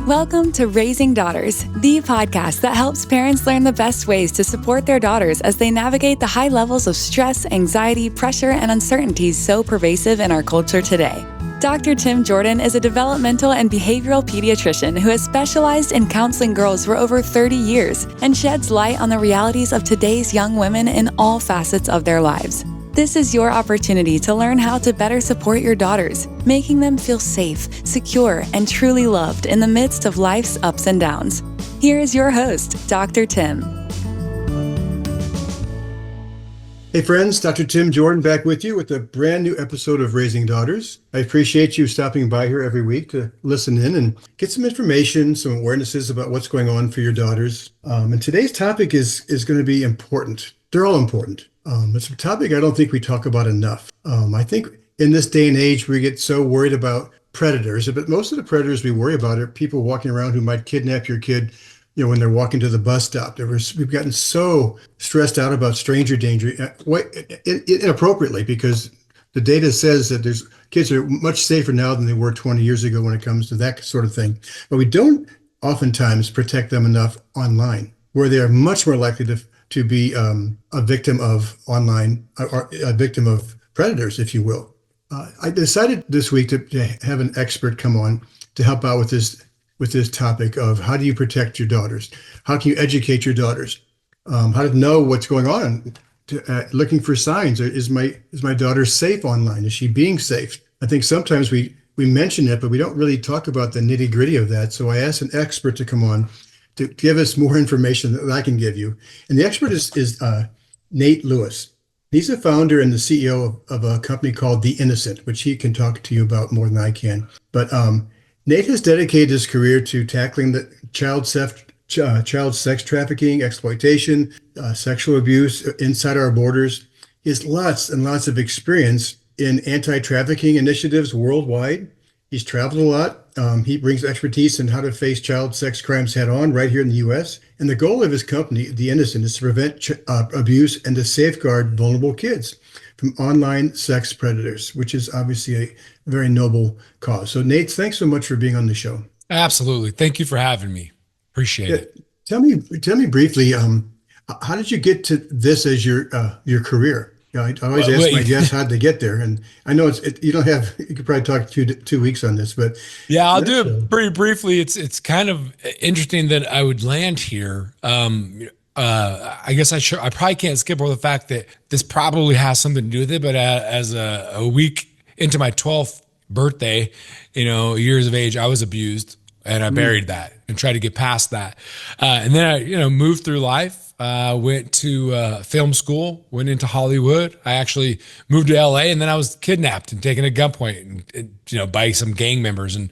Welcome to Raising Daughters, the podcast that helps parents learn the best ways to support their daughters as they navigate the high levels of stress, anxiety, pressure, and uncertainties so pervasive in our culture today. Dr. Tim Jordan is a developmental and behavioral pediatrician who has specialized in counseling girls for over 30 years and sheds light on the realities of today's young women in all facets of their lives. This is your opportunity to learn how to better support your daughters, making them feel safe, secure, and truly loved in the midst of life's ups and downs. Here is your host, Dr. Tim. Hey friends, Dr. Tim Jordan back with you with a brand new episode of Raising Daughters. I appreciate you stopping by here every week to listen in and get some information, some awarenesses about what's going on for your daughters. And today's topic is going to be important. They're all important. It's a topic I don't think we talk about enough. I think in this day and age, we get so worried about predators, but most of the predators we worry about are people walking around who might kidnap your kid, when they're walking to the bus stop. We've gotten so stressed out about stranger danger, inappropriately, because the data says that kids are much safer now than they were 20 years ago when it comes to that sort of thing. But we don't oftentimes protect them enough online, where they are much more likely to be a victim of online, or a victim of predators, if you will. I decided this week to have an expert come on to help out with this topic of how do you protect your daughters? How can you educate your daughters? How to know what's going on? Looking for signs. Is my daughter safe online? Is she being safe? I think sometimes we mention it, but we don't really talk about the nitty gritty of that. So I asked an expert to come on to give us more information that I can give you. And the expert is Nate Lewis. He's the founder and the CEO of a company called The Innocent, which he can talk to you about more than I can. But Nate has dedicated his career to tackling the child sex trafficking, exploitation, sexual abuse inside our borders. He has lots and lots of experience in anti-trafficking initiatives worldwide. He's traveled a lot. He brings expertise in how to face child sex crimes head on right here in the U.S. And the goal of his company, The Innocent, is to prevent abuse and to safeguard vulnerable kids from online sex predators, which is obviously a very noble cause. So Nate, thanks so much for being on the show. Absolutely. Thank you for having me. Appreciate it. Tell me briefly, how did you get to this as your career? I always ask my guests how they get there, and I know you could probably talk 2 weeks on this, but yeah, I'll do it pretty briefly. It's kind of interesting that I would land here. I guess I probably can't skip over the fact that this probably has something to do with it, but as a week into my 12th birthday, years of age, I was abused, and I buried that and tried to get past that. And then I, moved through life. Went to film school, went into Hollywood. I actually moved to LA, and then I was kidnapped and taken at gunpoint and by some gang members, and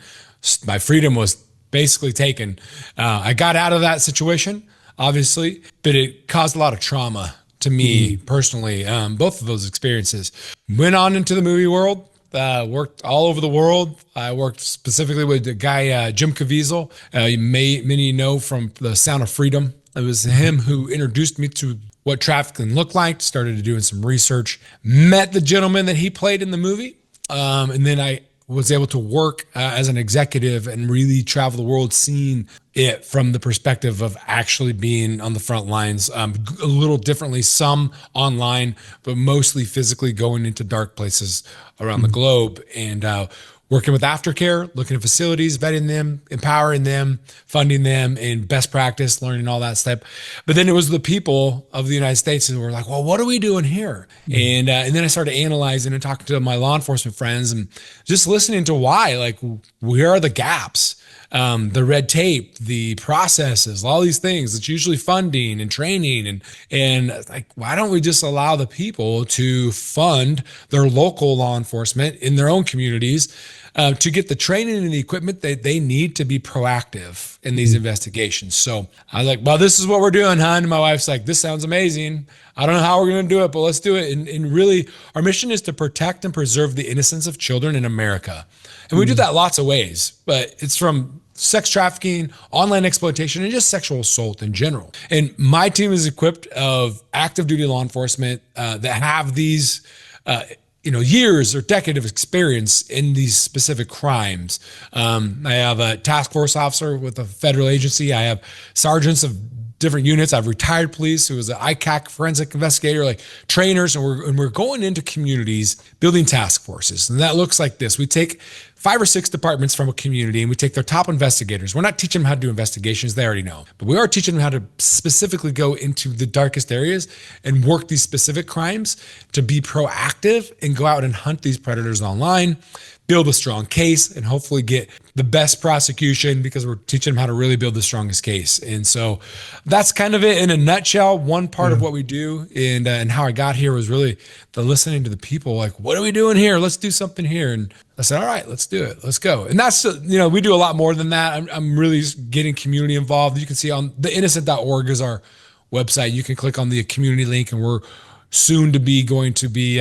my freedom was basically taken. I got out of that situation, obviously, but it caused a lot of trauma to me personally. Both of those experiences. Went on into the movie world. Worked all over the world. I worked specifically with the guy, Jim Caviezel. Many know from The Sound of Freedom. It was him who introduced me to what trafficking looked like, started doing some research, met the gentleman that he played in the movie. And then I was able to work as an executive and really travel the world, seeing it from the perspective of actually being on the front lines, a little differently, some online, but mostly physically going into dark places around the globe and working with aftercare, looking at facilities, vetting them, empowering them, funding them in best practice, learning all that stuff. But then it was the people of the United States who were like, well, what are we doing here? And then I started analyzing and talking to my law enforcement friends and just listening to why, like, where are the gaps? The red tape, the processes, all these things. It's usually funding and training, and like, why don't we just allow the people to fund their local law enforcement in their own communities to get the training and the equipment that they need to be proactive in these investigations? So I was like, well, this is what we're doing, hon. And my wife's like, this sounds amazing. I don't know how we're going to do it, but let's do it. And really, our mission is to protect and preserve the innocence of children in America. And we do that lots of ways, but it's from sex trafficking, online exploitation, and just sexual assault in general. And my team is equipped of active duty law enforcement that have these years or decade of experience in these specific crimes. I have a task force officer with a federal agency. I have sergeants of different units. I have retired police who was an ICAC forensic investigator, like trainers, and we're going into communities building task forces. And that looks like this. We take 5 or 6 departments from a community and we take their top investigators. We're not teaching them how to do investigations. They already know, but we are teaching them how to specifically go into the darkest areas and work these specific crimes, to be proactive and go out and hunt these predators online, build a strong case, and hopefully get the best prosecution, because we're teaching them how to really build the strongest case. And so that's kind of it in a nutshell. One part of what we do, and how I got here was really the listening to the people. Like, what are we doing here? Let's do something here. And I said, all right, let's do it. Let's go. And that's, we do a lot more than that. I'm really getting community involved. You can see on theinnocent.org is our website. You can click on the community link, and we're soon to be going to be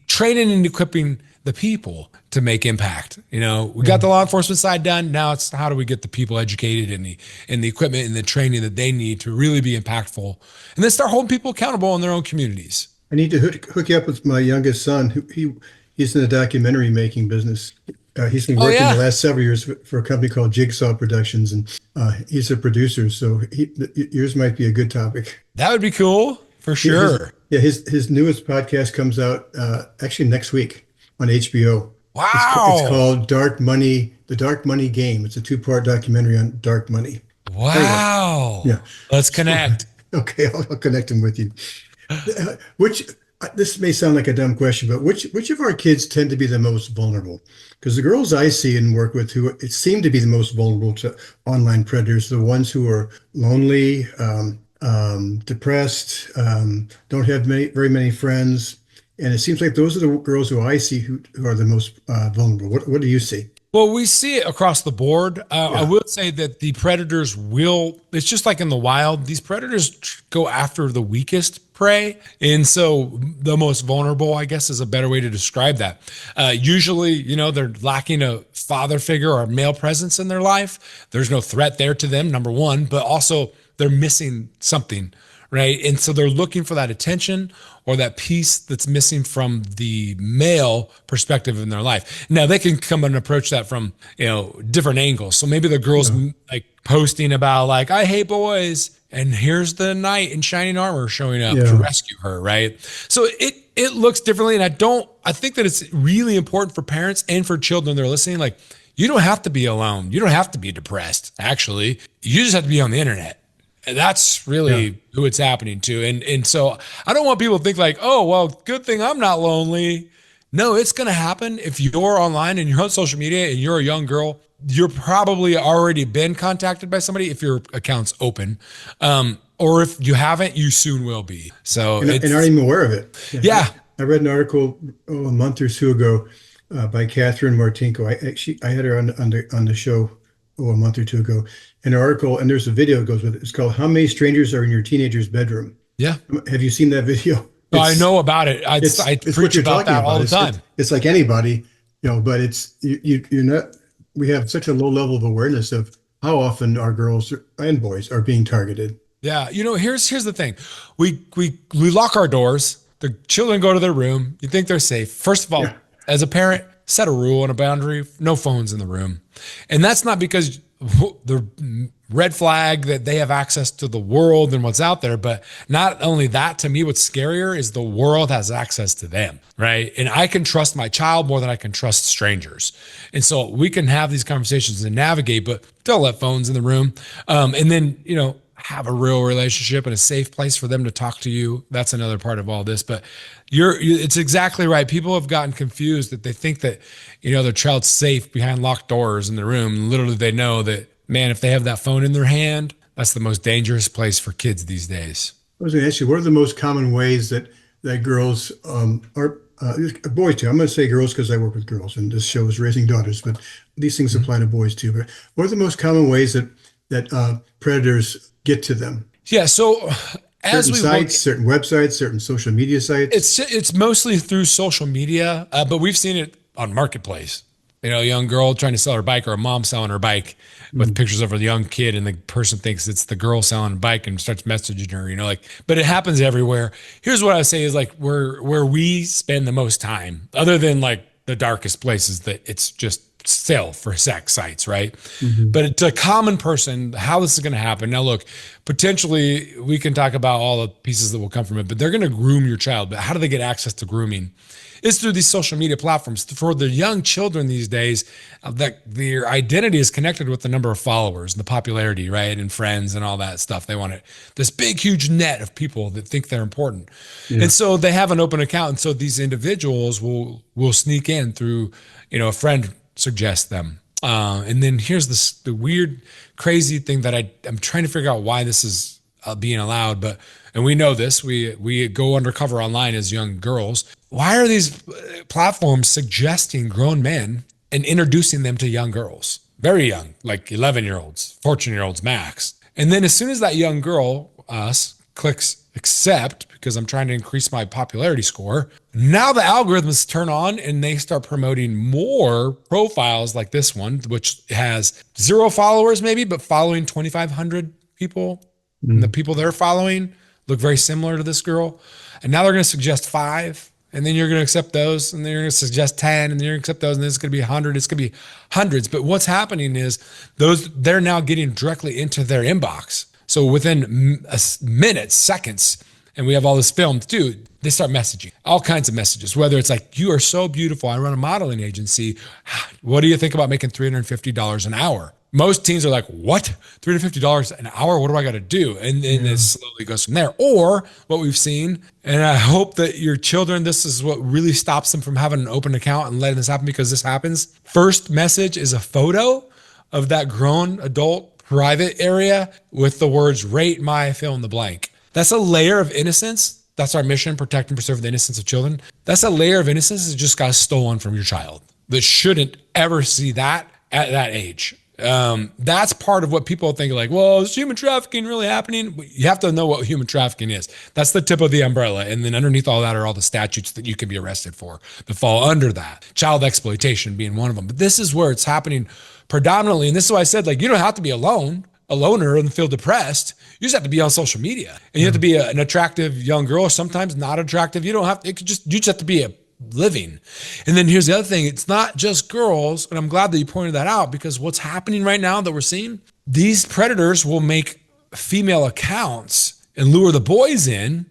training and equipping the people to make impact. We got the law enforcement side done. Now it's how do we get the people educated in the equipment and the training that they need to really be impactful, and then start holding people accountable in their own communities. I need to hook you up with my youngest son. He's in the documentary making business. He's been working the last several years for a company called Jigsaw Productions, and he's a producer. So yours might be a good topic. That would be cool for sure. His newest podcast comes out actually next week on HBO. Wow. It's called Dark Money, The Dark Money Game. It's a 2-part documentary on dark money. Wow. Anyway, Let's connect. Okay, I'll connect him with you. This may sound like a dumb question, but which of our kids tend to be the most vulnerable? Because the girls I see and work with who seem to be the most vulnerable to online predators, the ones who are lonely, depressed, don't have very many friends. And it seems like those are the girls who I see who are the most vulnerable. What do you see? Well, we see it across the board. I will say that the predators it's just like in the wild, these predators go after the weakest prey. And so the most vulnerable, I guess, is a better way to describe that. Usually, they're lacking a father figure or a male presence in their life. There's no threat there to them, number one, but also they're missing something, right? And so they're looking for that attention or that piece that's missing from the male perspective in their life. Now they can come and approach that from, different angles. So maybe the girl's like posting about like, I hate boys, and here's the knight in shining armor showing up to rescue her, right? So it looks differently. And I think that it's really important for parents and for children that are listening. Like, you don't have to be alone. You don't have to be depressed, actually. You just have to be on the internet. And that's really who it's happening to. And so I don't want people to think like, oh, well, good thing I'm not lonely. No, it's going to happen. If you're online and you're on social media and you're a young girl, you're probably already been contacted by somebody if your account's open. Or if you haven't, you soon will be. So and aren't even aware of it. Yeah. I read an article a month or two ago by Catherine Martinko. I had her on the show a month or two ago. An article, and there's a video that goes with it. It's called "How Many Strangers Are in Your Teenager's Bedroom?" Yeah. Have you seen that video? I know about it. I preach about that all the time. It's like anybody, but it's you're not. We have such a low level of awareness of how often our girls and boys are being targeted. Yeah, here's the thing. We lock our doors. The children go to their room. You think they're safe. First of all, as a parent, set a rule and a boundary. No phones in the room. And that's not because the red flag that they have access to the world and what's out there, but not only that, to me, what's scarier is the world has access to them, right? And I can trust my child more than I can trust strangers. And so we can have these conversations and navigate, but don't let phones in the room. And then, have a real relationship and a safe place for them to talk to you. That's another part of all this, but it's exactly right. People have gotten confused that they think that, their child's safe behind locked doors in the room. Literally, they know that, man, if they have that phone in their hand, that's the most dangerous place for kids these days. I was going to ask you, what are the most common ways that girls are, boys too, I'm going to say girls because I work with girls and this show is Raising Daughters, but these things apply to boys too. But what are the most common ways that predators get to them? Yeah, so certain sites, certain websites, certain social media sites. It's mostly through social media, but we've seen it on Marketplace. a young girl trying to sell her bike, or a mom selling her bike with pictures of a young kid, and the person thinks it's the girl selling a bike and starts messaging her, but it happens everywhere. Here's what I say is like where we spend the most time, other than like the darkest places, that it's just sale for sex sites, right? But to a common person, how this is going to happen. Now, look, potentially we can talk about all the pieces that will come from it, but they're going to groom your child. But how do they get access to grooming? It's through these social media platforms. For the young children these days, that their identity is connected with the number of followers, the popularity, right? And friends and all that stuff. They want this big, huge net of people that think they're important. Yeah. And so they have an open account. And so these individuals will sneak in through, a friend suggests them. And then here's the weird, crazy thing that I'm trying to figure out why this is being allowed. And we know this, we go undercover online as young girls. Why are these platforms suggesting grown men and introducing them to young girls? Very young, like 11-year-olds, 14-year-olds max. And then as soon as that young girl, us, clicks accept, because I'm trying to increase my popularity score, now the algorithms turn on and they start promoting more profiles like this one, which has 0 followers maybe, but following 2,500 people. And the people they're following look very similar to this girl. And now they're going to suggest 5. And then you're going to accept those, and then you're going to suggest 10, and then you're going to accept those, and then it's going to be 100. It's going to be hundreds. But what's happening is they're now getting directly into their inbox. So within minutes, seconds, and we have all this filmed too, they start messaging all kinds of messages, whether it's like, you are so beautiful, I run a modeling agency. What do you think about making $350 an hour? Most teens are like, what? $350 an hour? What do I got to do? And then it slowly goes from there. Or what we've seen, and I hope that your children, this is what really stops them from having an open account and letting this happen, because this happens. First message is a photo of that grown adult private area with the words, rate my fill in the blank. That's a layer of innocence. That's our mission, protect and preserve the innocence of children. That's a layer of innocence that just got stolen from your child, that shouldn't ever see that at that age. That's part of what people think, like, well, is human trafficking really happening? You have to know what human trafficking is. That's the tip of the umbrella. And then underneath all that are all the statutes that you can be arrested for that fall under that. Child exploitation being one of them. But this is where it's happening predominantly. And this is why I said, like, you don't have to be a loner and feel depressed. You just have to be on social media, and you have to be an attractive young girl, or sometimes not attractive. You don't have to, you just have to be living. And then here's the other thing. It's not just girls. And I'm glad that you pointed that out, because what's happening right now that we're seeing, these predators will make female accounts and lure the boys in,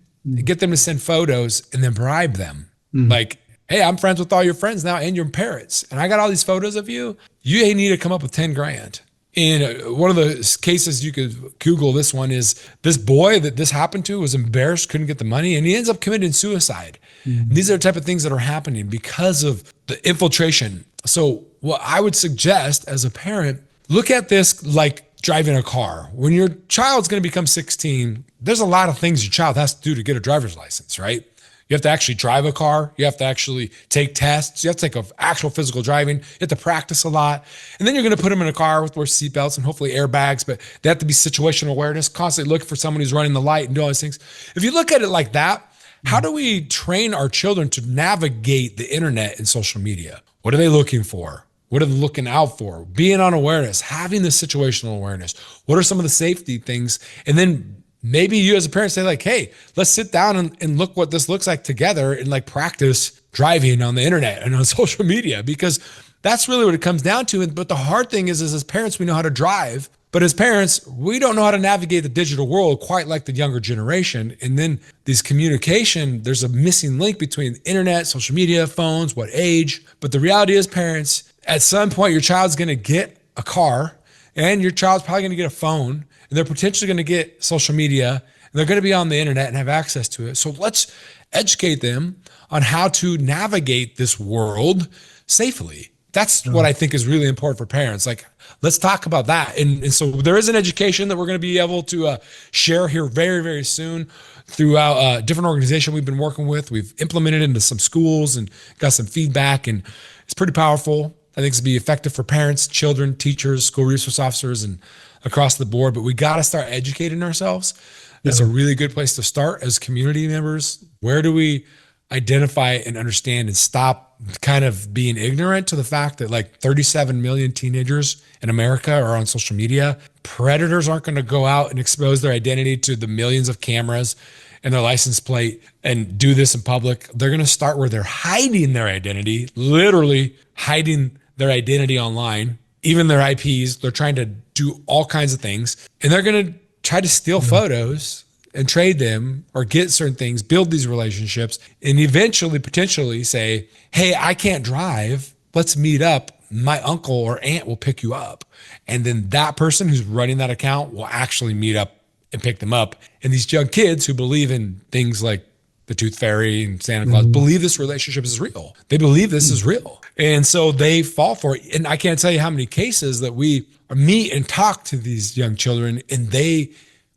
get them to send photos, and then bribe them. Like, hey, I'm friends with all your friends now and your parents, and I got all these photos of you. You need to come up with 10 grand. And one of the cases, you could Google this one, is this boy that this happened to was embarrassed, couldn't get the money, and he ends up committing suicide. And these are the type of things that are happening because of the infiltration. So what I would suggest as a parent, look at this like driving a car. When your child's going to become 16, there's a lot of things your child has to do to get a driver's license, right? You have to actually drive a car. You have to actually take tests. You have to take actual physical driving. You have to practice a lot. And then you're going to put them in a car with seatbelts and hopefully airbags, but they have to be situational awareness, constantly looking for someone who's running the light and do all these things. If you look at it like that, how do we train our children to navigate the internet and social media? What are they looking for? What are they looking out for? Being on awareness, having the situational awareness. What are some of the safety things? And then maybe you as a parent say like, hey, let's sit down and look what this looks like together and like practice driving on the internet and on social media, because that's really what it comes down to. But the hard thing is as parents, we know how to drive, but as parents, we don't know how to navigate the digital world quite like the younger generation. And then this communication, there's a missing link between the internet, social media, phones, what age. But the reality is, parents, at some point, your child's going to get a car and your child's probably going to get a phone, and they're potentially going to get social media, and they're going to be on the internet and have access to it. So let's educate them on how to navigate this world safely. That's what I think is really important for parents. Like, let's talk about that. And so there is an education that we're going to be able to share here very, very soon throughout different organization we've been working with. We've implemented into some schools and got some feedback, and it's pretty powerful. I think it's be effective for parents, children, teachers, school resource officers, and across the board. But we got to start educating ourselves. That's a really good place to start as community members. Where do we identify and understand and stop kind of being ignorant to the fact that like 37 million teenagers in America are on social media. Predators aren't going to go out and expose their identity to the millions of cameras and their license plate and do this in public. They're going to start where they're hiding their identity, literally hiding their identity online, even their IPs. They're trying to do all kinds of things, and they're going to try to steal photos and trade them or get certain things, build these relationships, and eventually potentially say, hey, I can't drive. Let's meet up. My uncle or aunt will pick you up. And then that person who's running that account will actually meet up and pick them up. And these young kids who believe in things like the Tooth Fairy and Santa Claus believe this relationship is real. They believe this is real. And so they fall for it. And I can't tell you how many cases that we meet and talk to these young children, and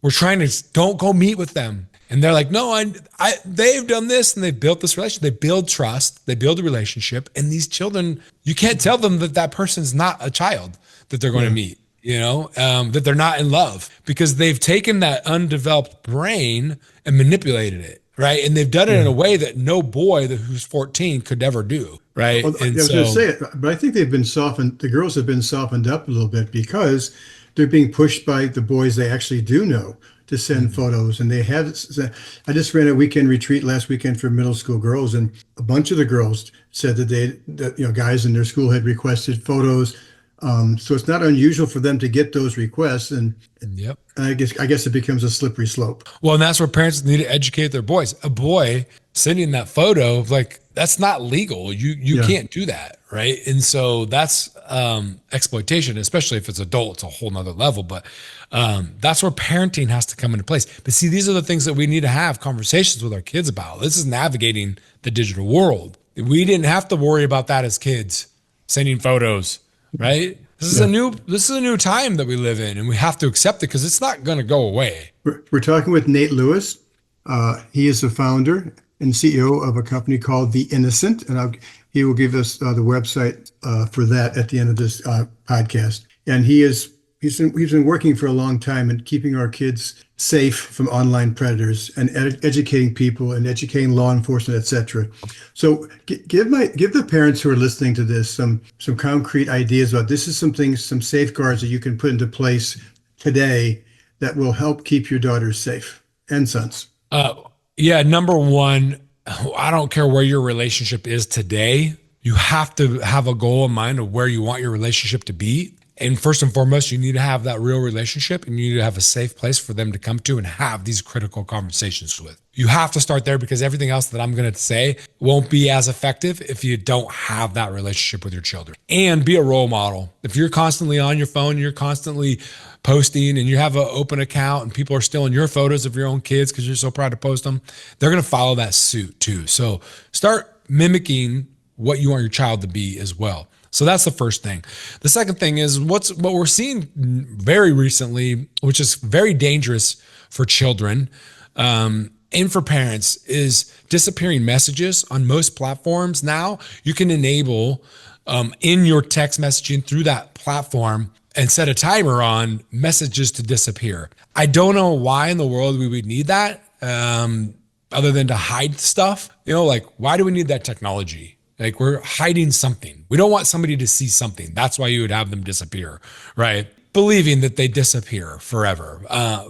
we're trying to, don't go meet with them. And they're like, no, they've done this, and they've built this relationship. They build trust, they build a relationship. And these children, you can't tell them that person's not a child that they're going to meet, that they're not in love, because they've taken that undeveloped brain and manipulated it. Right. And they've done it in a way that no boy who's 14 could ever do. Right. Well, I was going to say it, but I think they've been softened. The girls have been softened up a little bit because they're being pushed by the boys they actually do know to send photos. And they have, I just ran a weekend retreat last weekend for middle school girls, and a bunch of the girls said that guys in their school had requested photos. So it's not unusual for them to get those requests, and I guess it becomes a slippery slope. Well, and that's where parents need to educate their boys. A boy sending that photo, like, that's not legal. You can't do that, right? And so that's exploitation, especially if it's adult. It's a whole nother level. But that's where parenting has to come into place. But see, these are the things that we need to have conversations with our kids about. This is navigating the digital world. We didn't have to worry about that as kids, sending photos. Right. This is a new time that we live in, and we have to accept it because it's not going to go away. We're talking with Nate Lewis. He is the founder and CEO of a company called The Innocent, and he will give us the website for that at the end of this podcast. And he's been working for a long time and keeping our kids safe from online predators and educating people and educating law enforcement, et cetera. So give the parents who are listening to this some concrete ideas about this is some safeguards that you can put into place today that will help keep your daughters safe and sons. Number one, I don't care where your relationship is today. You have to have a goal in mind of where you want your relationship to be. And first and foremost, you need to have that real relationship, and you need to have a safe place for them to come to and have these critical conversations with. You have to start there, because everything else that I'm going to say won't be as effective if you don't have that relationship with your children. And be a role model. If you're constantly on your phone, you're constantly posting, and you have an open account and people are stealing your photos of your own kids because you're so proud to post them, they're going to follow that suit too. So start mimicking what you want your child to be as well. So that's the first thing. The second thing is what we're seeing very recently, which is very dangerous for children and for parents, is disappearing messages on most platforms. Now you can enable in your text messaging through that platform and set a timer on messages to disappear. I don't know why in the world we would need that other than to hide stuff. Like, why do we need that technology? Like, we're hiding something. We don't want somebody to see something. That's why you would have them disappear, right? Believing that they disappear forever.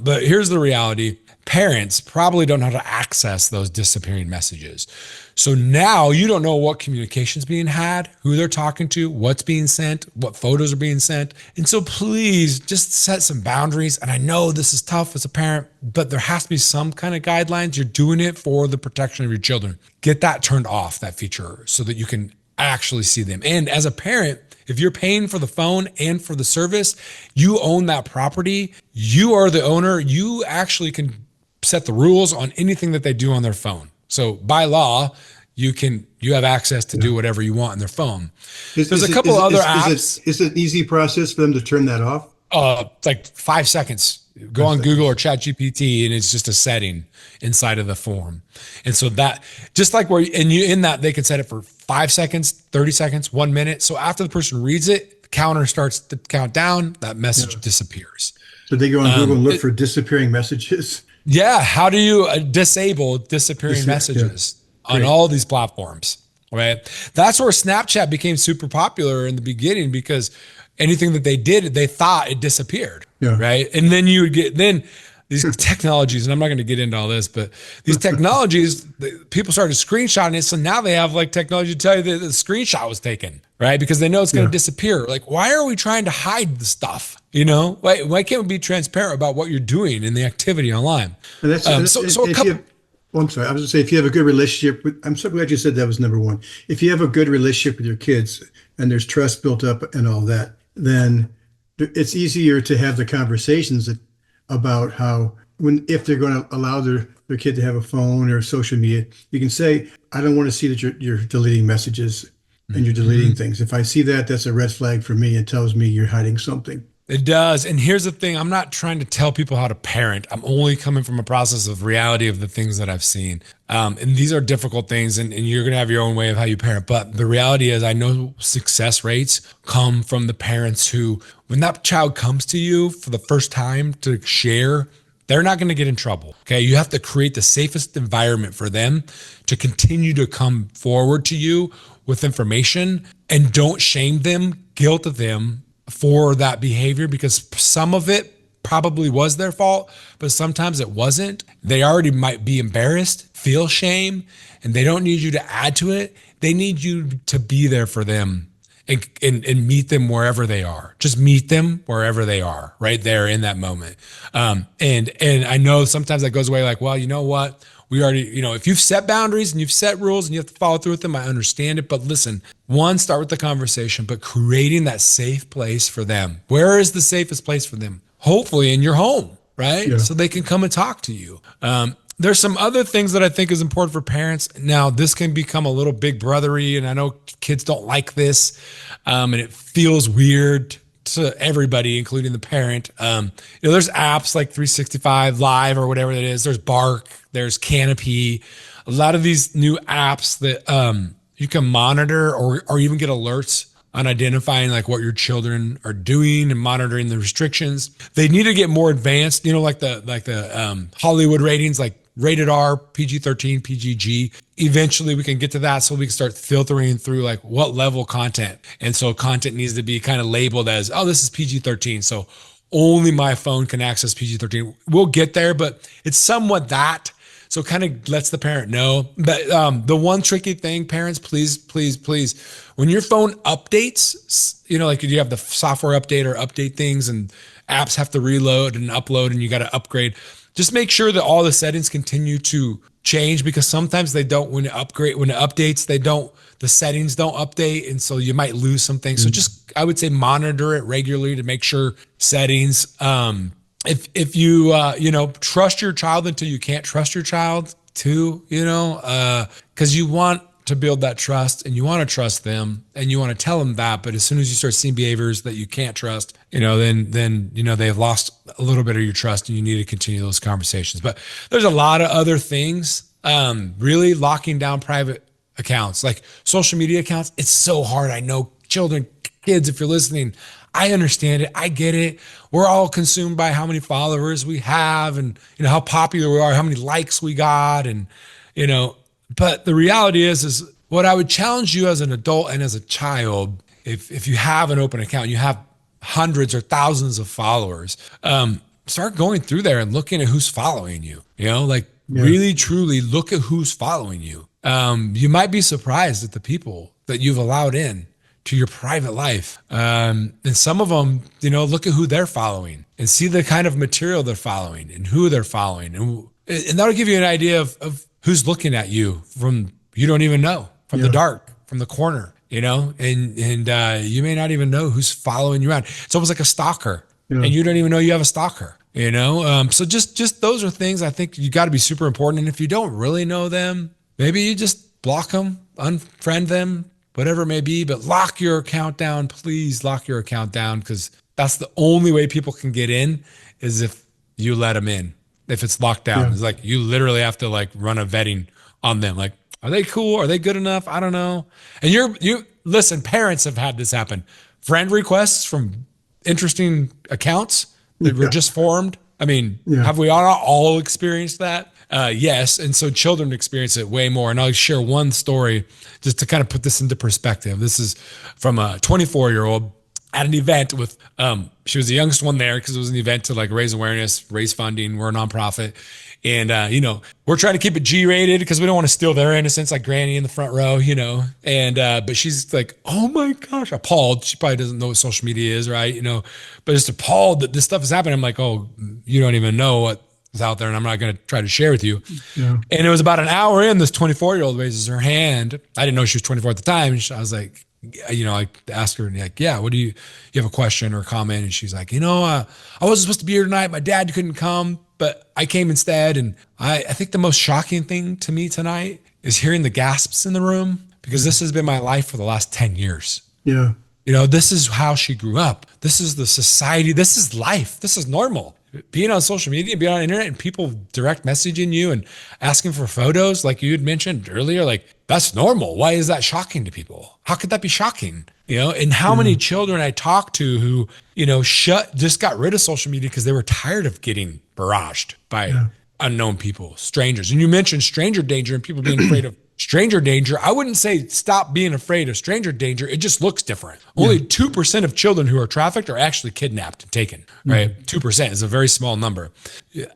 But here's the reality. Parents probably don't know how to access those disappearing messages. So now you don't know what communication's being had, who they're talking to, what's being sent, what photos are being sent. And so please just set some boundaries. And I know this is tough as a parent, but there has to be some kind of guidelines. You're doing it for the protection of your children. Get that turned off, that feature, so that you can actually see them. And as a parent, if you're paying for the phone and for the service, you own that property. You are the owner. You actually can set the rules on anything that they do on their phone. So by law, you have access to do whatever you want on their phone. There's a couple other apps. Is it an easy process for them to turn that off? Like 5 seconds. Go on Google or ChatGPT, and it's just a setting inside of the form. And so that, just like in that, they can set it for 5 seconds, 30 seconds, 1 minute. So after the person reads it, the counter starts to count down, that message disappears. So they go on Google and look for disappearing messages? Yeah. How do you disable disappearing messages on all these platforms, right? That's where Snapchat became super popular in the beginning, because anything that they did, they thought it disappeared, right? And then you would get these technologies, and I'm not going to get into all this, but these technologies, people started screenshotting it. So now they have like technology to tell you that the screenshot was taken, right? Because they know it's going to disappear. Like, why are we trying to hide the stuff? You know, why can't we be transparent about what you're doing in the activity online? And that's, I'm sorry. I was going to say, if you have a good relationship with, I'm so glad you said that was number one. If you have a good relationship with your kids and there's trust built up and all that, then it's easier to have the conversations about how, if they're going to allow their kid to have a phone or social media, you can say, I don't want to see that you're deleting messages and you're deleting things. If I see that, that's a red flag for me. It tells me you're hiding something. It does. And here's the thing. I'm not trying to tell people how to parent. I'm only coming from a process of reality of the things that I've seen. And these are difficult things, and you're going to have your own way of how you parent. But the reality is, I know success rates come from the parents who, when that child comes to you for the first time to share, they're not going to get in trouble. Okay. You have to create the safest environment for them to continue to come forward to you with information, and don't shame them, guilt them for that behavior, because some of it probably was their fault, but sometimes it wasn't. They already might be embarrassed, feel shame, and they don't need you to add to it. They need you to be there for them and meet them wherever they are. Just meet them wherever they are, right there in that moment. And I know sometimes that goes away like, well, you know what? We already, if you've set boundaries and you've set rules and you have to follow through with them, I understand it. But listen, start with the conversation, but creating that safe place for them. Where is the safest place for them? Hopefully in your home, right? Yeah. So they can come and talk to you. There's some other things that I think is important for parents. Now, this can become a little big brothery, and I know kids don't like this, and it feels weird to everybody, including the parent. There's apps like 365 Live or whatever it is. There's Bark, there's Canopy, a lot of these new apps that you can monitor or even get alerts on identifying like what your children are doing and monitoring the restrictions. They need to get more advanced, like the Hollywood ratings, like rated R, PG-13, PGG. Eventually we can get to that, so we can start filtering through like what level content. And so content needs to be kind of labeled as, oh, this is PG-13. So only my phone can access PG-13. We'll get there, but it's somewhat that. So kind of lets the parent know. But the one tricky thing, parents, please, when your phone updates, like you have the software update or update things, and apps have to reload and upload, and you got to upgrade. Just make sure that all the settings continue to change, because sometimes they don't, when it updates, the settings don't update. And so you might lose some things. So just, I would say, monitor it regularly to make sure settings, if you, trust your child until you can't trust your child too, cause you want to build that trust and you want to trust them and you want to tell them that. But as soon as you start seeing behaviors that you can't trust, then they've lost a little bit of your trust, and you need to continue those conversations. But there's a lot of other things, really locking down private accounts, like social media accounts. It's so hard. I know kids, if you're listening, I understand it. I get it. We're all consumed by how many followers we have and, how popular we are, how many likes we got. And, but the reality is what I would challenge you as an adult and as a child, if you have an open account, you have hundreds or thousands of followers, start going through there and looking at who's following you, really, truly look at who's following you. You might be surprised at the people that you've allowed in to your private life. And some of them, look at who they're following and see the kind of material they're following and who they're following. And that'll give you an idea of who's looking at you from, you don't even know, from the dark, from the corner, and you may not even know who's following you around. It's almost like a stalker, and you don't even know you have a stalker, So just those are things I think you got to be super important. And if you don't really know them, maybe you just block them, unfriend them, whatever it may be, but lock your account down. Please lock your account down, because that's the only way people can get in is if you let them in. If it's locked down, it's like you literally have to like run a vetting on them. Like, are they cool? Are they good enough? I don't know. And you listen, parents have had this happen. Friend requests from interesting accounts that were just formed. I mean, have we all experienced that? yes. And so children experience it way more. And I'll share one story just to kind of put this into perspective. This is from a 24-year-old at an event with, she was the youngest one there because it was an event to like raise awareness, raise funding. We're a nonprofit. And, we're trying to keep it G-rated because we don't want to steal their innocence, like Granny in the front row, and, but she's like, oh my gosh, appalled. She probably doesn't know what social media is, right? But just appalled that this stuff is happening. I'm like, oh, you don't even know what's out there, and I'm not going to try to share with you. Yeah. And it was about an hour in, this 24-year-old raises her hand. I didn't know she was 24 at the time. I was like, I asked her, and like, yeah, what do you have a question or a comment? And she's like, I wasn't supposed to be here tonight. My dad couldn't come, but I came instead. And I think the most shocking thing to me tonight is hearing the gasps in the room, because this has been my life for the last 10 years. Yeah. This is how she grew up. This is the society. This is life. This is normal. Being on social media, being on the internet, and people direct messaging you and asking for photos, like you had mentioned earlier, like that's normal. Why is that shocking to people? How could that be shocking? And how many children I talked to who, just got rid of social media because they were tired of getting barraged by unknown people, strangers. And you mentioned stranger danger and people being afraid of stranger danger. I wouldn't say stop being afraid of stranger danger. It just looks different. Only 2% of children who are trafficked are actually kidnapped and taken, right? 2% is a very small number.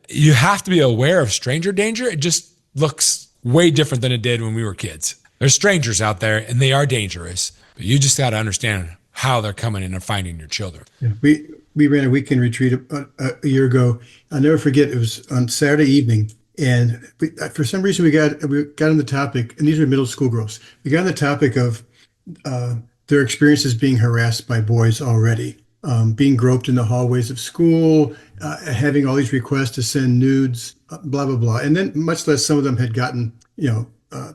You have to be aware of stranger danger. It just looks way different than it did when we were kids. There's strangers out there and they are dangerous, but you just got to understand how they're coming in and finding your children. Yeah. We ran a weekend retreat a year ago. I'll never forget. It was on Saturday evening. And for some reason, we got on the topic, and these are middle school girls. We got on the topic of their experiences being harassed by boys already, being groped in the hallways of school, having all these requests to send nudes, blah, blah, blah. And then much less some of them had gotten,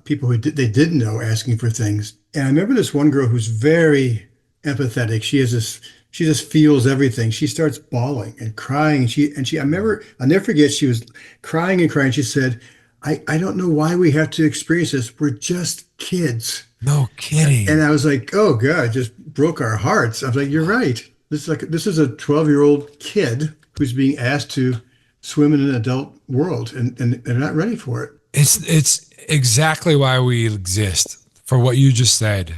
people who they didn't know asking for things. And I remember this one girl who's very empathetic. She just feels everything. She starts bawling and crying. I'll never forget, she was crying and crying. She said, I don't know why we have to experience this. We're just kids. No kidding. And I was like, oh God, it just broke our hearts. I was like, you're right. This is a 12-year-old kid who's being asked to swim in an adult world, and they're not ready for it. It's exactly why we exist. For what you just said,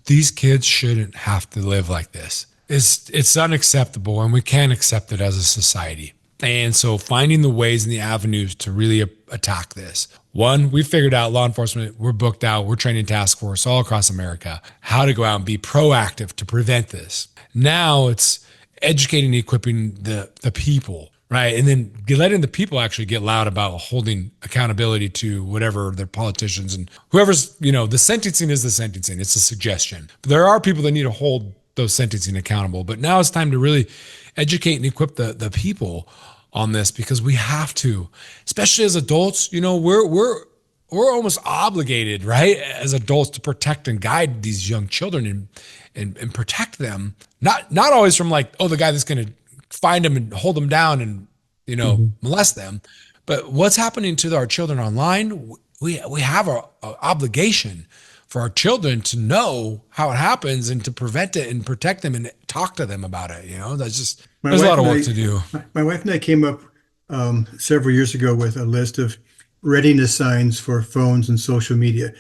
these kids shouldn't have to live like this. It's unacceptable, and we can't accept it as a society. And so finding the ways and the avenues to really attack this. One, we figured out, law enforcement, we're booked out, we're training task force all across America, how to go out and be proactive to prevent this. Now it's educating and equipping the people, right? And then letting the people actually get loud about holding accountability to whatever their politicians and whoever's, the sentencing is the sentencing. It's a suggestion. But there are people that need to hold those sentencing accountable. But now it's time to really educate and equip the people on this, because we have to, especially as adults. We're almost obligated, right, as adults, to protect and guide these young children and protect them. Not always from like, oh, the guy that's going to find them and hold them down and molest them, but what's happening to our children online. We have an obligation for our children to know how it happens and to prevent it and protect them and talk to them about it. That's just, there's a lot of work to do. My wife and I came up several years ago with a list of readiness signs for phones and social media,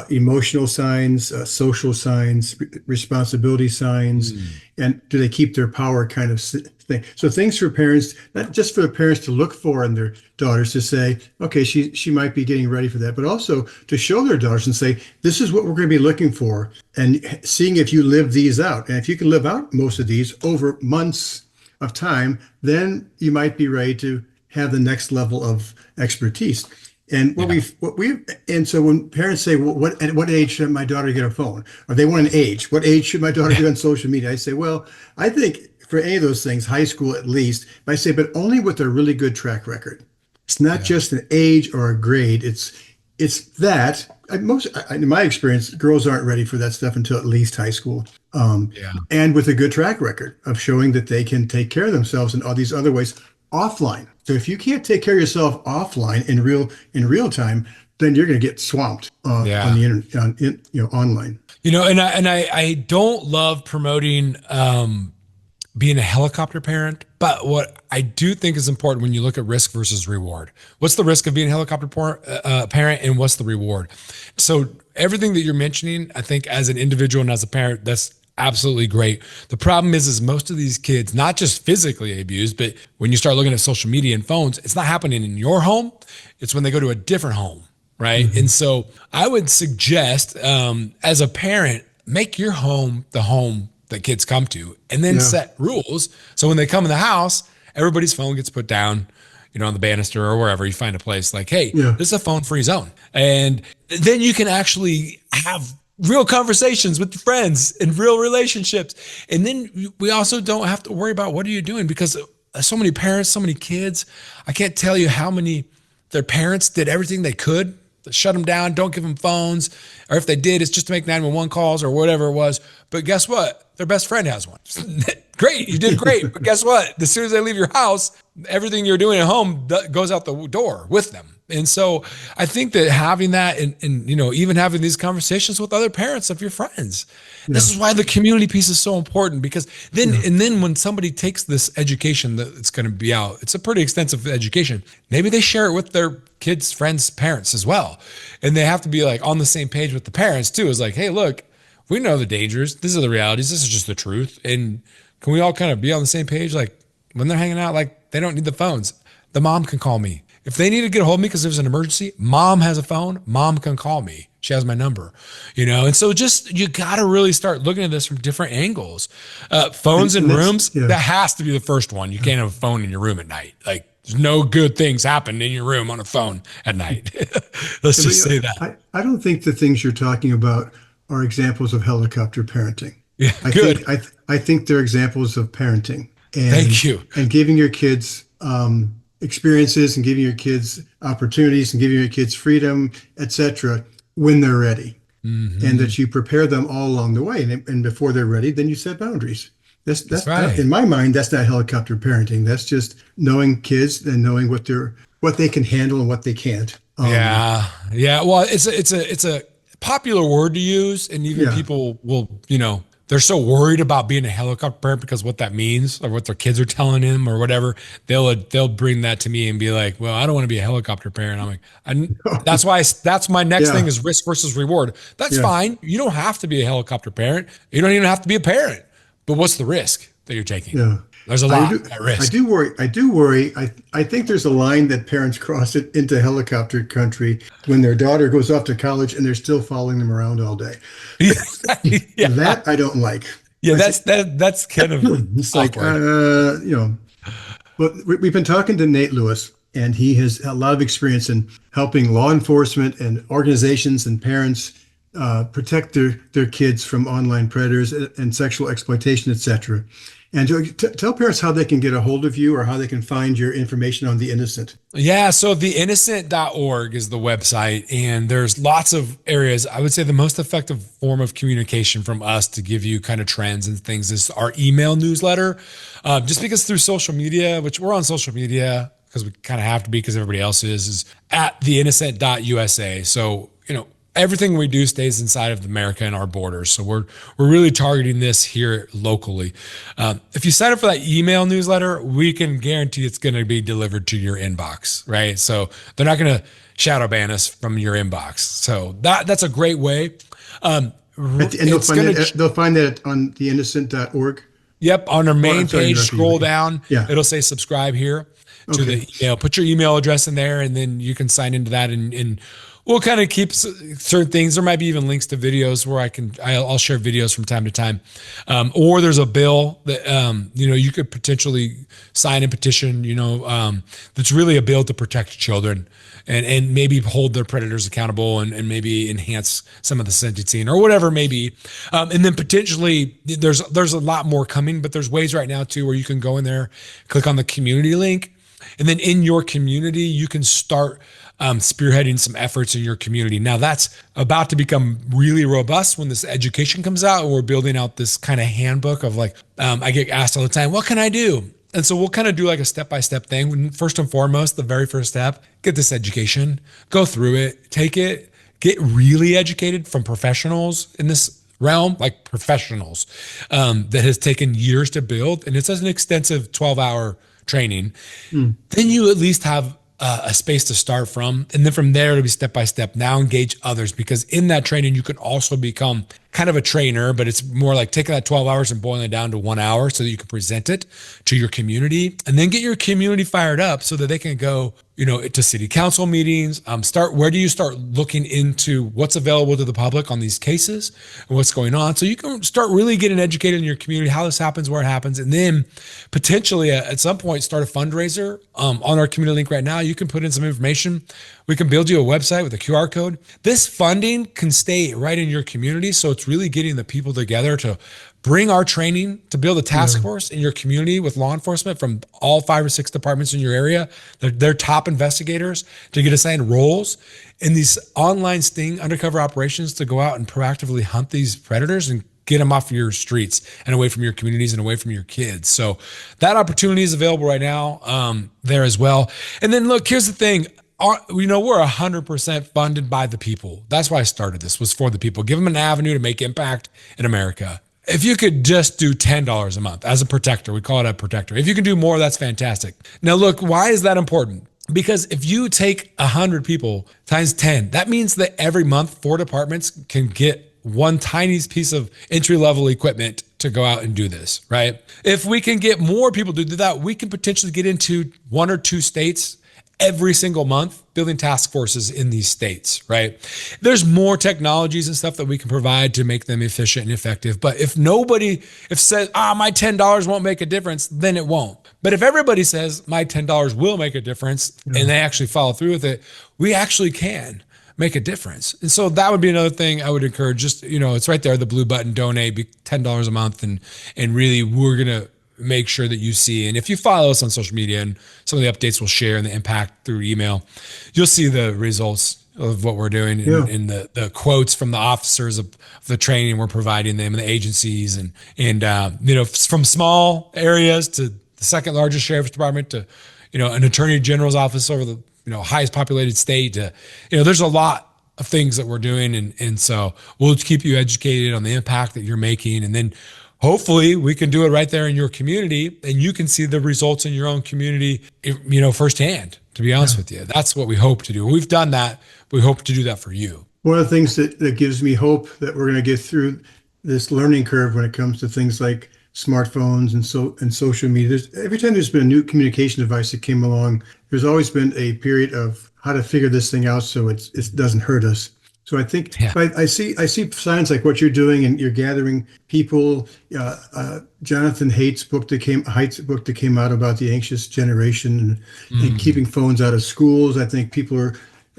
emotional signs, social signs, responsibility signs, and do they keep their power kind of thing. So things for parents, not just for the parents to look for in their daughters to say, okay, she might be getting ready for that, but also to show their daughters and say, this is what we're going to be looking for, and seeing if you live these out. And if you can live out most of these over months of time, then you might be ready to have the next level of expertise. And so when parents say, well, at what age should my daughter get a phone? Or they want an age. What age should my daughter get on social media? I say, well, I think for any of those things, high school at least, I say, but only with a really good track record. It's not just an age or a grade. It's that. In my experience, girls aren't ready for that stuff until at least high school. And with a good track record of showing that they can take care of themselves in all these other ways offline. So if you can't take care of yourself offline in real time, then you're going to get swamped on the internet, online. And I don't love promoting being a helicopter parent. But what I do think is important when you look at risk versus reward, what's the risk of being a helicopter parent and what's the reward? So everything that you're mentioning, I think as an individual and as a parent, that's absolutely great. The problem is most of these kids, not just physically abused, but when you start looking at social media and phones, it's not happening in your home. It's when they go to a different home, right? Mm-hmm. And so I would suggest, as a parent, make your home the home that kids come to, and then set rules. So when they come in the house, everybody's phone gets put down, on the banister or wherever you find a place like, hey, this is a phone-free zone. And then you can actually have real conversations with your friends and real relationships. And then we also don't have to worry about what are you doing, because so many parents, so many kids, I can't tell you how many their parents did everything they could to shut them down, don't give them phones, or if they did, it's just to make 911 calls or whatever it was. But guess what? Their best friend has one. Great, you did great. But guess what? As soon as they leave your house, everything you're doing at home goes out the door with them. And so I think that having that and even having these conversations with other parents of your friends, this is why the community piece is so important, because then when somebody takes this education that it's going to be out, it's a pretty extensive education. Maybe they share it with their kids, friends, parents as well. And they have to be like on the same page with the parents too. It's like, hey, look, we know the dangers. These are the realities. This is just the truth. And can we all kind of be on the same page? Like when they're hanging out, like they don't need the phones. The mom can call me. If they need to get a hold of me because there's an emergency, mom has a phone, mom can call me. She has my number, and so you got to really start looking at this from different angles. Phones in rooms, that has to be the first one. You can't have a phone in your room at night. Like there's no good things happen in your room on a phone at night. Let's just say that. I don't think the things you're talking about are examples of helicopter parenting. Yeah, good. I think they're examples of parenting. And, thank you. And giving your kids experiences and giving your kids opportunities and giving your kids freedom, etc., when they're ready. Mm-hmm. And that you prepare them all along the way. And before they're ready, then you set boundaries. That's right. In my mind, that's not helicopter parenting. That's just knowing kids and knowing what they can handle and what they can't. Yeah. Well, it's a popular word to use, and even people will, they're so worried about being a helicopter parent because what that means or what their kids are telling them or whatever. They'll bring that to me and be like, well, I don't want to be a helicopter parent. I'm like, that's my next thing is risk versus reward. That's fine. You don't have to be a helicopter parent. You don't even have to be a parent. But what's the risk that you're taking? Yeah. There's a lot at risk. I do worry. I think there's a line that parents cross it into helicopter country when their daughter goes off to college and they're still following them around all day. That I don't like. Yeah, that's kind of it's awkward. But we've been talking to Nate Lewis, and he has a lot of experience in helping law enforcement and organizations and parents protect their kids from online predators and sexual exploitation, etc. And tell parents how they can get a hold of you or how they can find your information on The Innocent. Yeah, so theinnocent.org is the website, and there's lots of areas. I would say the most effective form of communication from us to give you kind of trends and things is our email newsletter. Just because through social media, which we're on social media because we kind of have to be because everybody else is at theinnocent.usa. So, everything we do stays inside of America and our borders. So we're really targeting this here locally. If you sign up for that email newsletter, we can guarantee it's going to be delivered to your inbox, right? So they're not going to shadow ban us from your inbox. So that's a great way. And they'll find that on theinnocent.org. Yep. On our main page, scroll down. Yeah. It'll say subscribe here to the email. Put your email address in there, and then you can sign into that and we'll kind of keep certain things. There might be even links to videos where I'll share videos from time to time. Or there's a bill that, you could potentially sign and petition, that's really a bill to protect children and maybe hold their predators accountable and maybe enhance some of the sentencing or whatever it may be. And then potentially there's a lot more coming, but there's ways right now too, where you can go in there, click on the community link, and then in your community, you can start spearheading some efforts in your community. Now that's about to become really robust when this education comes out, and we're building out this kind of handbook of I get asked all the time, what can I do? And so we'll kind of do like a step-by-step thing. First and foremost, the very first step, get this education, go through it, take it, get really educated from professionals in this realm, like professionals, that has taken years to build, and it's an extensive 12-hour training, then you at least have a space to start from. And then from there, it'll be step by step. Now engage others, because in that training, you can also become kind of a trainer, but it's more like taking that 12 hours and boiling it down to 1 hour so that you can present it to your community, and then get your community fired up so that they can go, to city council meetings. Where do you start looking into what's available to the public on these cases and what's going on? So you can start really getting educated in your community, how this happens, where it happens. And then potentially at some point, start a fundraiser on our community link right now. You can put in some information. We can build you a website with a QR code. This funding can stay right in your community. So it's really getting the people together to bring our training, to build a task force in your community with law enforcement from all 5 or 6 departments in your area. They're top investigators to get assigned roles in these online sting undercover operations to go out and proactively hunt these predators and get them off your streets and away from your communities and away from your kids. So that opportunity is available right now there as well. And then look, here's the thing. We're 100% funded by the people. That's why I started this, was for the people. Give them an avenue to make impact in America. If you could just do $10 a month as a protector, we call it a protector. If you can do more, that's fantastic. Now, look, why is that important? Because if you take 100 people times 10, that means that every month, 4 departments can get one tiny piece of entry-level equipment to go out and do this, right? If we can get more people to do that, we can potentially get into 1 or 2 states every single month, building task forces in these states, right? There's more technologies and stuff that we can provide to make them efficient and effective. But if says, my $10 won't make a difference, then it won't. But if everybody says my $10 will make a difference, and they actually follow through with it, we actually can make a difference. And so that would be another thing I would encourage. Just, it's right there, the blue button, donate, be $10 a month. And really, we're going to make sure that you see. And if you follow us on social media, and some of the updates we'll share and the impact through email, you'll see the results of what we're doing and the quotes from the officers of the training we're providing them, and the agencies, and from small areas to the second largest sheriff's department to, an attorney general's office over the, highest populated state. There's a lot of things that we're doing. And so we'll keep you educated on the impact that you're making. And then hopefully we can do it right there in your community, and you can see the results in your own community, firsthand, to be honest with you. That's what we hope to do. We've done that. We hope to do that for you. One of the things that gives me hope that we're going to get through this learning curve when it comes to things like smartphones and social media. Every time there's been a new communication device that came along, there's always been a period of how to figure this thing out so it doesn't hurt us. So I think I see signs like what you're doing, and you're gathering people. Jonathan Haidt's book that came out about the anxious generation and keeping phones out of schools. I think people are,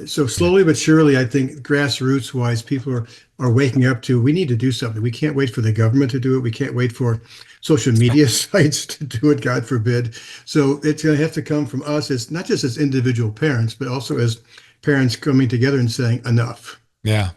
so slowly but surely, I think grassroots wise, people are waking up to, we need to do something. We can't wait for the government to do it. We can't wait for social media sites to do it, God forbid. So it's going to have to come from us, as not just as individual parents, but also as parents coming together and saying enough. Yeah.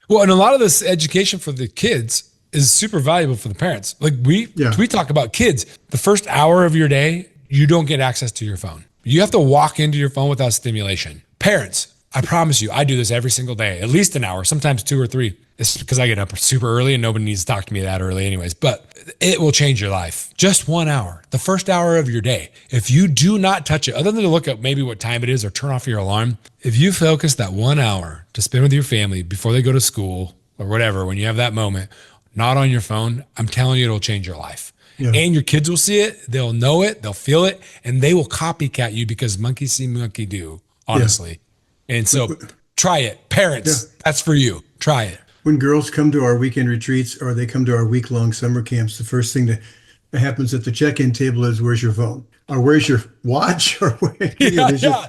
Well, and a lot of this education for the kids is super valuable for the parents. Like we talk about kids, the first hour of your day, you don't get access to your phone. You have to walk into your phone without stimulation. Parents, I promise you, I do this every single day, at least an hour, sometimes 2 or 3. It's because I get up super early and nobody needs to talk to me that early anyways, but it will change your life. Just 1 hour, the first hour of your day. If you do not touch it, other than to look at maybe what time it is or turn off your alarm, if you focus that 1 hour to spend with your family before they go to school or whatever, when you have that moment, not on your phone, I'm telling you, it'll change your life. Yeah. And your kids will see it, they'll know it, they'll feel it, and they will copycat you because monkey see, monkey do, honestly. Yeah. And so try it. Parents, that's for you. Try it. When girls come to our weekend retreats or they come to our week-long summer camps, the first thing that happens at the check-in table is, where's your phone? Or where's your watch? Or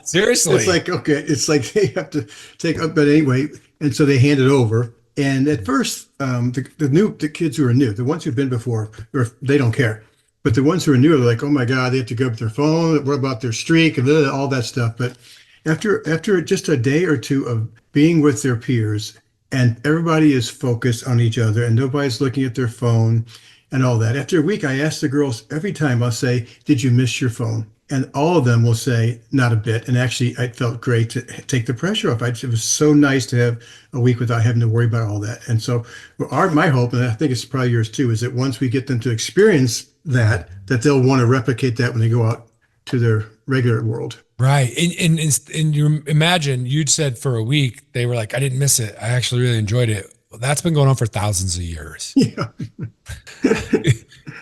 seriously. It's like, okay, it's like they have to take up, but anyway, and so they hand it over. And at first, the kids who are new, the ones who've been before, they don't care. But the ones who are new are like, oh my God, they have to go up their phone. What about their streak and all that stuff? But after just a day or two of being with their peers, and everybody is focused on each other and nobody's looking at their phone and all that. After a week, I ask the girls every time, I'll say, did you miss your phone? And all of them will say, not a bit. And actually, it felt great to take the pressure off. It was so nice to have a week without having to worry about all that. And so my hope, and I think it's probably yours too, is that once we get them to experience that they'll want to replicate that when they go out to their regular world. Right. And you imagine you'd said for a week, they were like, I didn't miss it. I actually really enjoyed it. Well, that's been going on for thousands of years. Yeah.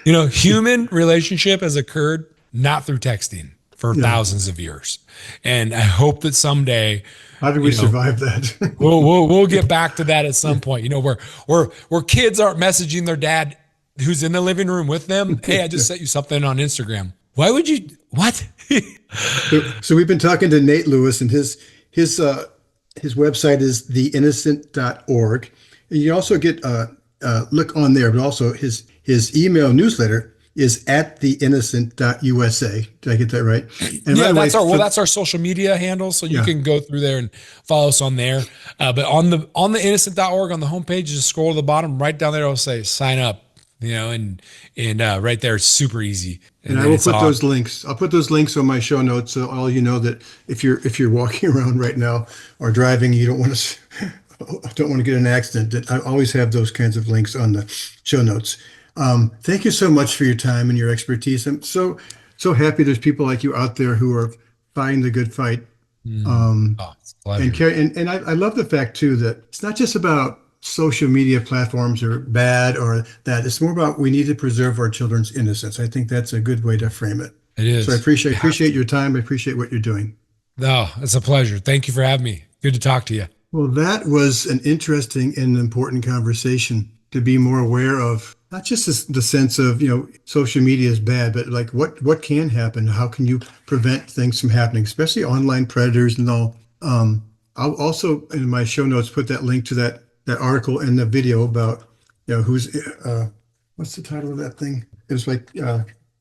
Human relationship has occurred not through texting for thousands of years. And I hope that someday, how did we survive that? we'll get back to that at some point, where kids aren't messaging their dad who's in the living room with them. Hey, I just sent you something on Instagram. Why would you, what? So we've been talking to Nate Lewis, and his website is theinnocent.org. And you also get look on there, but also his email newsletter is at theinnocent.usa. Did I get that right? And yeah, that's our social media handle. So you can go through there and follow us on there. But on the innocent.org on the homepage, just scroll to the bottom, right down there, it'll say sign up, and right there, it's super easy. And I will put those links. I'll put those links on my show notes, so all you know that if you're walking around right now or driving, you don't want to get in an accident, that I always have those kinds of links on the show notes. Thank you so much for your time and your expertise. I'm so happy there's people like you out there who are fighting the good fight. It's a pleasure. And I love the fact too that it's not just about social media platforms are bad or that. It's more about we need to preserve our children's innocence. I think that's a good way to frame it. It is. So I appreciate your time. I appreciate what you're doing. No, it's a pleasure. Thank you for having me. Good to talk to you. Well, that was an interesting and important conversation to be more aware of, not just the sense of, social media is bad, but like what can happen? How can you prevent things from happening, especially online predators and all? I'll also in my show notes put that link to that article and the video about, who's, what's the title of that thing? It was like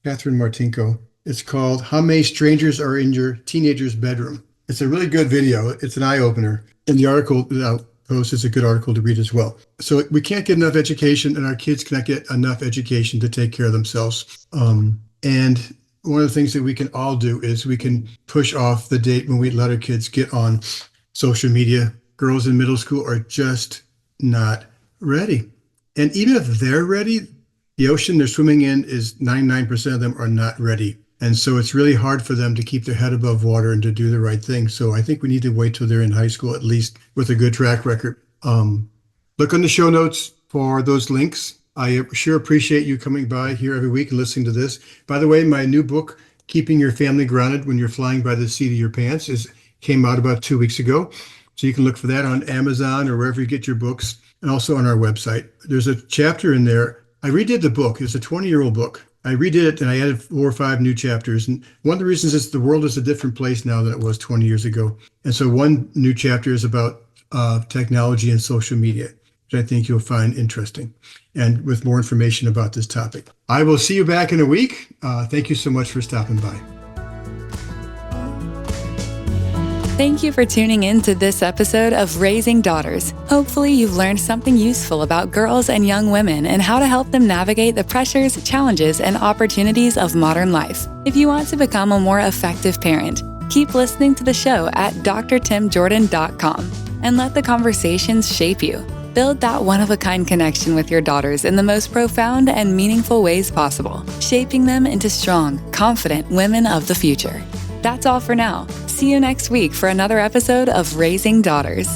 Catherine Martinko. It's called How Many Strangers Are in Your Teenager's Bedroom. It's a really good video. It's an eye opener. And the article that I'll post is a good article to read as well. So we can't get enough education, and our kids cannot get enough education to take care of themselves. And one of the things that we can all do is we can push off the date when we let our kids get on social media. Girls in middle school are just not ready. And even if they're ready, the ocean they're swimming in is 99% of them are not ready. And so it's really hard for them to keep their head above water and to do the right thing. So I think we need to wait till they're in high school, at least with a good track record. Look on the show notes for those links. I sure appreciate you coming by here every week and listening to this. By the way, my new book, Keeping Your Family Grounded When You're Flying by the Seat of Your Pants, came out about 2 weeks ago. So you can look for that on Amazon or wherever you get your books, and also on our website. There's a chapter in there. I redid the book. It's a 20-year-old book. I redid it and I added 4 or 5 new chapters. And one of the reasons is the world is a different place now than it was 20 years ago. And so one new chapter is about technology and social media, which I think you'll find interesting, and with more information about this topic. I will see you back in a week. Thank you so much for stopping by. Thank you for tuning in to this episode of Raising Daughters. Hopefully you've learned something useful about girls and young women and how to help them navigate the pressures, challenges, and opportunities of modern life. If you want to become a more effective parent, keep listening to the show at drtimjordan.com and let the conversations shape you. Build that one-of-a-kind connection with your daughters in the most profound and meaningful ways possible, shaping them into strong, confident women of the future. That's all for now. See you next week for another episode of Raising Daughters.